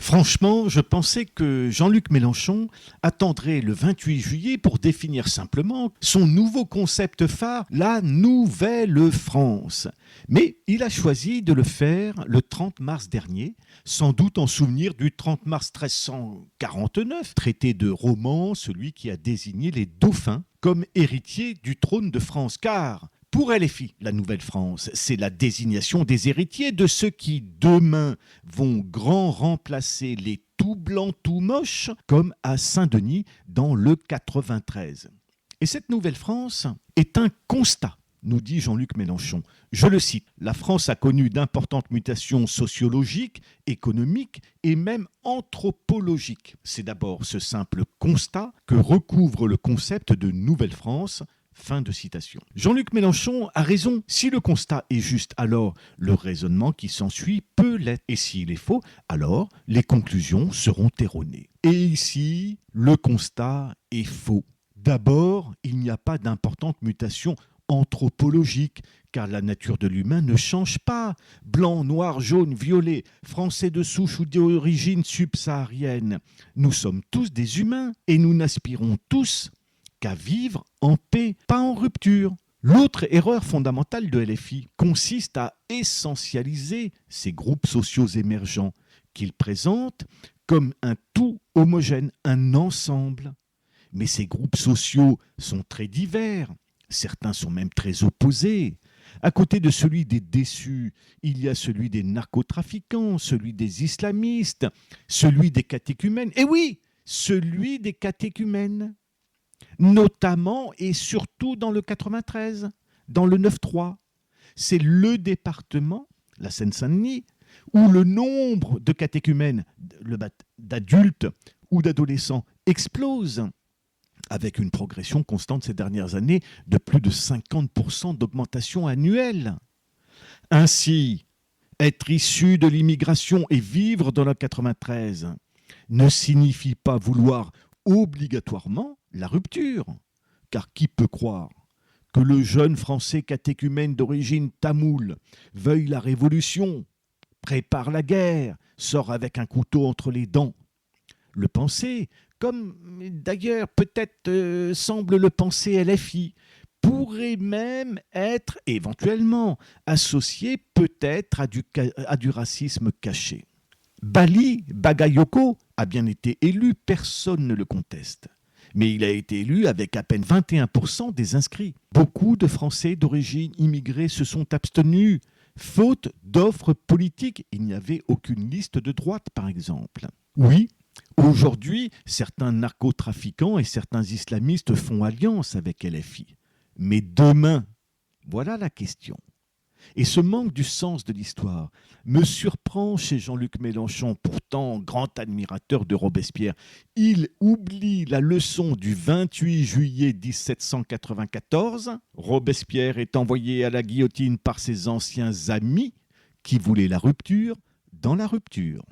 Franchement, je pensais que Jean-Luc Mélenchon attendrait le 28 juillet pour définir simplement son nouveau concept phare, la Nouvelle France. Mais il a choisi de le faire le 30 mars dernier, sans doute en souvenir du 30 mars 1349, traité de Romans, celui qui a désigné les dauphins comme héritiers du trône de France. Car pour LFI, la Nouvelle-France, c'est la désignation des héritiers de ceux qui, demain, vont grand remplacer les tout blancs, tout moches, comme à Saint-Denis dans le 93. Et cette Nouvelle-France est un constat, nous dit Jean-Luc Mélenchon. Je le cite, « La France a connu d'importantes mutations sociologiques, économiques et même anthropologiques. C'est d'abord ce simple constat que recouvre le concept de Nouvelle-France. » Fin de citation. Jean-Luc Mélenchon a raison. Si le constat est juste, alors le raisonnement qui s'ensuit peut l'être. Et s'il est faux, alors les conclusions seront erronées. Et ici, le constat est faux. D'abord, il n'y a pas d'importante mutation anthropologique, car la nature de l'humain ne change pas. Blanc, noir, jaune, violet, français de souche ou d'origine subsaharienne, nous sommes tous des humains et nous n'aspirons tous qu'à vivre en paix, pas en rupture. L'autre erreur fondamentale de LFI consiste à essentialiser ces groupes sociaux émergents qu'ils présentent comme un tout homogène, un ensemble. Mais ces groupes sociaux sont très divers, certains sont même très opposés. À côté de celui des déçus, il y a celui des narcotrafiquants, celui des islamistes, celui des catéchumènes. Et oui, celui des catéchumènes. Notamment et surtout dans le 93, dans le 9-3. C'est le département, la Seine-Saint-Denis, où le nombre de catéchumènes, d'adultes ou d'adolescents explose, avec une progression constante ces dernières années de plus de 50% d'augmentation annuelle. Ainsi, être issu de l'immigration et vivre dans le 93 ne signifie pas vouloir obligatoirement la rupture, car qui peut croire que le jeune Français catéchumène d'origine tamoule veuille la révolution, prépare la guerre, sort avec un couteau entre les dents? Le penser, comme d'ailleurs peut-être semble le penser LFI, pourrait même être éventuellement associé peut-être à du racisme caché. Bali Bagayoko a bien été élu, personne ne le conteste. Mais il a été élu avec à peine 21% des inscrits. Beaucoup de Français d'origine immigrée se sont abstenus, faute d'offres politiques. Il n'y avait aucune liste de droite, par exemple. Oui, aujourd'hui, certains narcotrafiquants et certains islamistes font alliance avec LFI. Mais demain, voilà la question. Et ce manque du sens de l'histoire me surprend chez Jean-Luc Mélenchon, pourtant grand admirateur de Robespierre. Il oublie la leçon du 28 juillet 1794. Robespierre est envoyé à la guillotine par ses anciens amis qui voulaient la rupture dans la rupture.